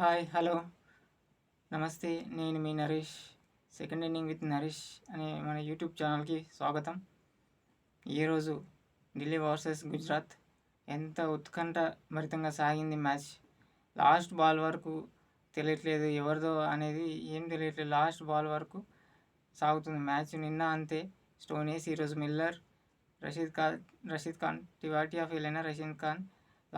Hi hello నమస్తే. నేను మీ Naresh. Second inning with Naresh అనే మన యూట్యూబ్ ఛానల్కి స్వాగతం. ఈరోజు ఢిల్లీ వర్సెస్ గుజరాత్ ఎంత ఉత్కంఠభరితంగా సాగింది మ్యాచ్. లాస్ట్ బాల్ వరకు తెలియట్లేదు ఎవరిదో అనేది, ఏం తెలియట్లేదు. లాస్ట్ బాల్ వరకు సాగుతుంది మ్యాచ్. నిన్న అంతే, స్టోనీస్, ఈరోజు మిల్లర్, రషీద్ ఖాన్, టివాటియా ఫెయిల్ అయిన రషీద్ ఖాన్.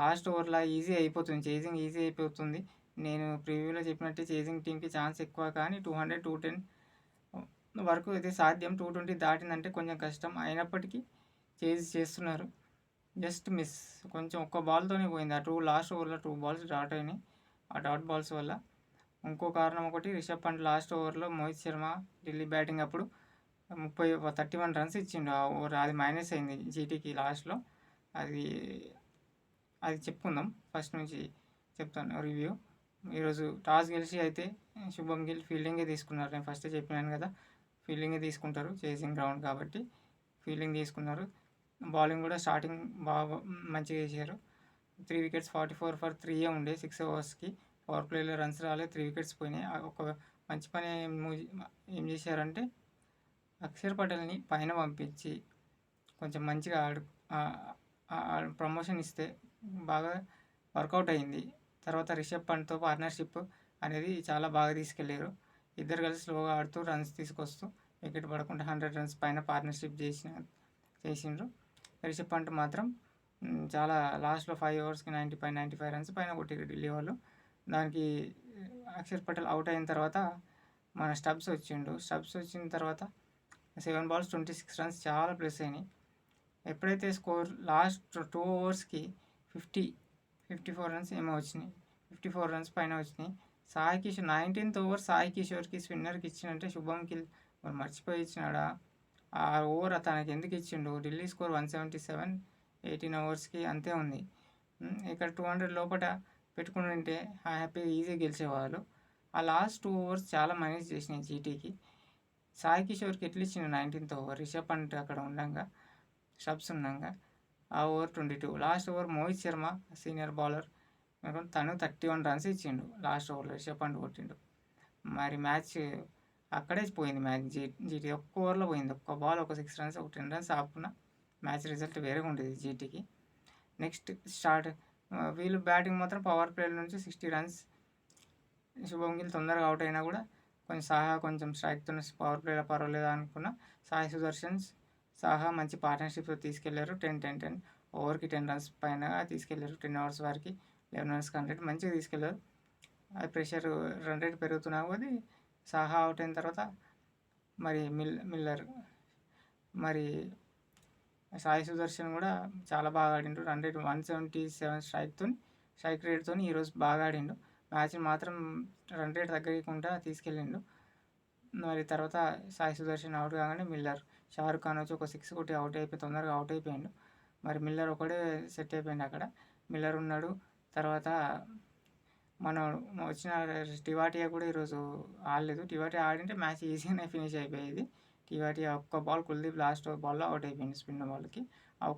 లాస్ట్ ఓవర్లో ఈజీ అయిపోతుంది, చేజింగ్ ఈజీ అయిపోతుంది. నేను ప్రివ్యూలో చెప్పినట్టే చేజింగ్ టీంకి ఛాన్స్ ఎక్కువ, కానీ 200 210 వరకు అయితే సాధ్యం. 220 దాటిందంటే కొంచెం కష్టం. అయినప్పటికీ చేస్తున్నారు. జస్ట్ మిస్, కొంచెం ఒక్క బాల్తోనే పోయింది. లాస్ట్ ఓవర్లో 2 బాల్స్ డాట్ అయినాయి. ఆ డాట్ బాల్స్ వల్ల. ఇంకో కారణం ఒకటి, రిషబ్ పంత్ లాస్ట్ ఓవర్లో మోహిత్ శర్మ ఢిల్లీ బ్యాటింగ్ అప్పుడు 31 రన్స్ ఇచ్చిండు. ఆ ఓవర్ అది మైనస్ అయింది జీటీకి లాస్ట్లో. అది అది చెప్పుకుందాం, ఫస్ట్ నుంచి చెప్తాను రివ్యూ. ఈరోజు టాస్ గెలిచి అయితే శుభం గిల్ ఫీల్డింగే తీసుకున్నారు. నేను ఫస్టే చెప్పినాను కదా, ఫీల్డింగే తీసుకుంటారు, చేసింగ్ గ్రౌండ్ కాబట్టి ఫీల్డింగ్ తీసుకున్నారు. బౌలింగ్ కూడా స్టార్టింగ్ బాగా మంచిగా చేశారు. 3 వికెట్స్ 44 ఫర్ 3 ఉండే 6 ఓవర్స్కి. పవర్ ప్లేలో రన్స్ రాలే, 3 వికెట్స్ పోయినాయి. ఒక మంచి పని ఏం చేశారంటే, అక్షర్ పటేల్ని పైన పంపించి కొంచెం మంచిగా ప్రమోషన్ ఇస్తే బాగా వర్కౌట్ అయింది. తర్వాత రిషబ్ పంత్తో పార్ట్నర్షిప్ అనేది చాలా బాగా తీసుకెళ్ళారు. ఇద్దరు కలిసి స్లోగా ఆడుతూ రన్స్ తీసుకొస్తూ వికెట్ పడకుండా 100 రన్స్ పైన పార్ట్నర్షిప్ చేసిండ్రు. రిషబ్ పంత్ మాత్రం చాలా లాస్ట్లో 5 ఓవర్స్కి 95 రన్స్ పైన కొట్టారు ఢిల్లీ వాళ్ళు. దానికి అక్షర్ పటేల్ అవుట్ అయిన తర్వాత మన స్టబ్స్ వచ్చిన తర్వాత 7 balls 26 రన్స్ చాలా ప్లస్ అయినాయి. ఎప్పుడైతే స్కోర్ లాస్ట్ 2 ఓవర్స్కి 54 రన్స్ ఏమో వచ్చినాయి, 54 రన్స్ పైన వచ్చినాయి. సాయి కిషోర్ 19th ఓవర్ సాయి కిషోర్కి స్పిన్నర్కి ఇచ్చినంటే శుభం గిల్ మరి మర్చిపోయి ఇచ్చినాడా? ఆ ఓవర్ తనకి ఎందుకు ఇచ్చిండు? ఢిల్లీ స్కోర్ 177, 18 ఓవర్స్కి అంతే ఉంది. ఇక్కడ 200 లోపల పెట్టుకుని ఉంటే హ్యాపీగా ఈజీగా గెలిచేవాళ్ళు. ఆ లాస్ట్ 2 ఓవర్స్ చాలా మైనస్ చేసినాయి జీటీకి. సాయి కిషోర్కి ఎట్లా ఇచ్చిండు 19th ఓవర్? రిషబ్ పంత్ అక్కడ ఉండగా, స్టబ్స్ ఉండగా. ఆ over 22. Last over Mohit Sharma senior bowler, తను 31 రన్స్ ఇచ్చిండు లాస్ట్ ఓవర్లో. రిషబ్ పంత్ కొట్టిండు. మరి మ్యాచ్ అక్కడే పోయింది. మ్యాచ్ జీటీ ఒక్క ఓవర్లో పోయింది. ఒక్క బాల్ ఒక 6 రన్స్ ఒక 10 రన్స్ ఆపుకున్న మ్యాచ్ రిజల్ట్ వేరేగా ఉండేది జీటీకి. నెక్స్ట్ వీళ్ళు బ్యాటింగ్ మాత్రం పవర్ ప్లే నుంచి 60 రన్స్. శుభం గిల్ తొందరగా అవుట్ అయినా కూడా కొంచెం స్ట్రైక్తో పవర్ ప్లేలో పర్వాలేదు అనుకున్న. సాయి సుదర్శన్, సాహా మంచి పార్ట్నర్షిప్తో తీసుకెళ్లారు. 10-10-10 ఓవర్కి 10 రన్స్ పైన తీసుకెళ్లారు. 10 ఓవర్స్ వరకు 11 రన్స్ 100 మంచిగా తీసుకెళ్లారు. అది ప్రెషర్, రన్ రేట్ పెరుగుతున్నా కొద్దీ సాహా అవుట్ అయిన తర్వాత మరి మిల్లర్, మరి సాయి సుదర్శన్ కూడా చాలా బాగా ఆడిండు. రన్ రేట్ 177 స్ట్రైక్ రేట్తో ఈరోజు బాగా ఆడిండు. మ్యాచ్ని మాత్రం రన్ రేట్ తగ్గకుండా తీసుకెళ్ళిండు. మరి తర్వాత సాయి సుదర్శన్ అవుట్ కాగానే షారుఖ్ ఖాన్ వచ్చి ఒక 6 కొట్టి తొందరగా అవుట్ అయిపోయిండు. మరి మిల్లర్ ఒకడే సెట్ అయిపోయిండు అక్కడ. మిల్లర్ ఉన్నాడు. తర్వాత వచ్చిన టివాటియా కూడా ఈరోజు ఆడలేదు. టివాటియా ఆడింటే మ్యాచ్ ఈజీగానే ఫినిష్ అయిపోయేది. టివాటియా ఒక్క బాల్, కుల్దీప్ లాస్ట్ బాల్లో అవుట్ అయిపోయింది స్పిన్ బాల్కి. ఆ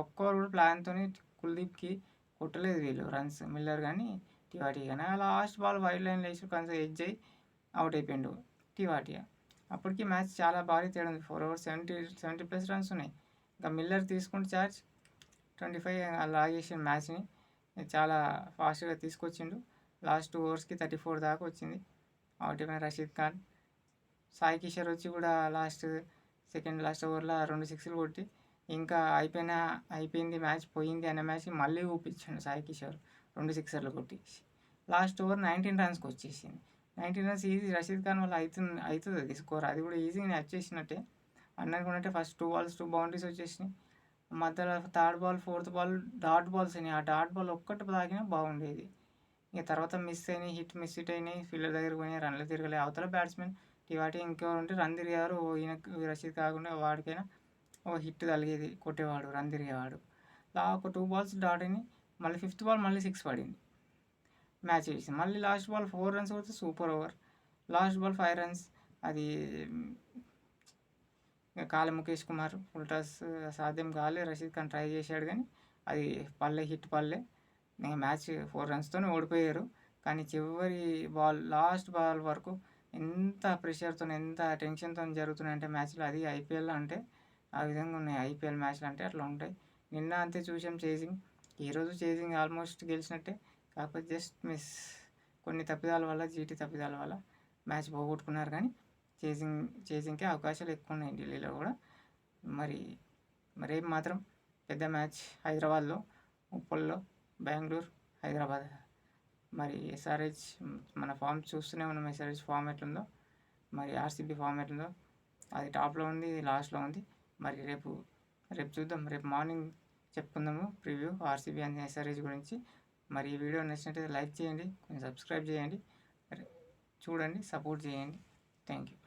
ఒక్క కూడా ప్లాన్తో కుల్దీప్కి కొట్టలేదు వీళ్ళు రన్స్, మిల్లర్ కానీ టివాటియా కానీ. ఆ లాస్ట్ బాల్ వైడ్ లైన్ వేసి కొంచెం ఎడ్జ్ అయ్యి అవుట్ అయిపోయిండు టివాటియా. అప్పటికి మ్యాచ్ చాలా భారీ తేడా ఉంది. 4 overs 70+ రన్స్ ఉన్నాయి. ఇంకా మిల్లర్ తీసుకుంటే ఛార్జ్ 25 లాగేసిన మ్యాచ్ని చాలా ఫాస్ట్గా తీసుకొచ్చిండు. లాస్ట్ 2 ఓవర్స్కి 34 దాకా వచ్చింది. అవుట్ అయిపోయిన రషీద్ ఖాన్. సాయి కిషోర్ వచ్చి కూడా లాస్ట్ ఓవర్లో 2 6లు కొట్టి ఇంకా అయిపోయింది మ్యాచ్, పోయింది అనే మ్యాచ్ని మళ్ళీ ఊపించాడు సాయి కిషోర్ 2 6లు కొట్టి. లాస్ట్ ఓవర్ 19 రన్స్కి వచ్చేసింది. 19 రన్స్ ఈజీ. రషీద్ ఖాన్ వల్ల అవుతుంది అది స్కోర్. అది కూడా ఈజీగా వచ్చేసినట్టే అనుకుంటే. ఫస్ట్ 2 balls 2 బౌండరీస్ వచ్చేసినాయి. మధ్యలో 3rd ball 4th ball dot balls అయినాయి. ఆ డాట్ బాల్ ఒక్కటి తాగినా బాగుండేది. ఇక తర్వాత మిస్ అయినాయి. ఫీల్డర్ దగ్గరికి పోయినాయి, రన్లు తిరగలే. అవతల బ్యాట్స్మెన్ టివాటి ఇంకెవరు ఉంటే రన్ తిరిగేవారు. ఈయనకు రషీద్ కాకుండా వాడికైనా ఓ హిట్ తగిలేది, కొట్టేవాడు, రన్ తిరిగేవాడు. ఒక 2 balls డాట్ అయినాయి. మళ్ళీ 5th ball మళ్ళీ 6 పడింది. మ్యాచ్ వేసింది. మళ్ళీ లాస్ట్ బాల్ 4 రన్స్ కొడితే super over. Last ball 5 runs. అది కాలే ముఖేష్ కుమార్ ఫుల్ టాస్ సాధ్యం కాలే. రషీద్ ఖాన్ ట్రై చేశాడు కానీ అది హిట్ పల్లె. మ్యాచ్ 4 runsతో ఓడిపోయారు. కానీ చివరి లాస్ట్ బాల్ వరకు ఎంత ప్రెషర్‌తో, ఎంత టెన్షన్‌తోని జరుగుతున్నాయంటే మ్యాచ్‌లు, అది ఐపీఎల్ అంటే ఆ విధంగా ఉన్నాయి. ఐపీఎల్ మ్యాచ్‌లు అంటే అట్లా ఉంటాయి. నిన్న అంతే చూసాం చేసింగ్. ఈరోజు చేసింగ్ ఆల్మోస్ట్ గెలిచినట్టే. కాకపోతే జస్ట్ మిస్. కొన్ని తప్పిదాల వల్ల, జీటీ తప్పిదాల వల్ల మ్యాచ్ పోగొట్టుకున్నారు. కానీ చేసింగ్‌కే అవకాశాలు ఎక్కువ ఉన్నాయి ఢిల్లీలో కూడా. మరి రేపు మాత్రం పెద్ద మ్యాచ్ హైదరాబాద్లో, ఉప్పల్లో, బెంగళూరు, హైదరాబాద్. మరి ఎస్ఆర్హెచ్ మన ఫామ్ చూస్తూనే ఉన్నాం. ఎస్ఆర్హెచ్ ఫామ్ ఎట్లుందో, మరి ఆర్సీబీ ఫామ్ ఎట్లుందో. అది టాప్లో ఉంది, ఇది లాస్ట్లో ఉంది. మరి రేపు చూద్దాం. రేపు మార్నింగ్ చెప్పుకుందాము ప్రివ్యూ ఆర్సీబీ అండ్ ఎస్ఆర్హెచ్ గురించి. మరి ఈ వీడియో నచ్చినట్టయితే లైక్ చేయండి, కొంచెం సబ్స్క్రైబ్ చేయండి, చూడండి, సపోర్ట్ చేయండి. Thank you.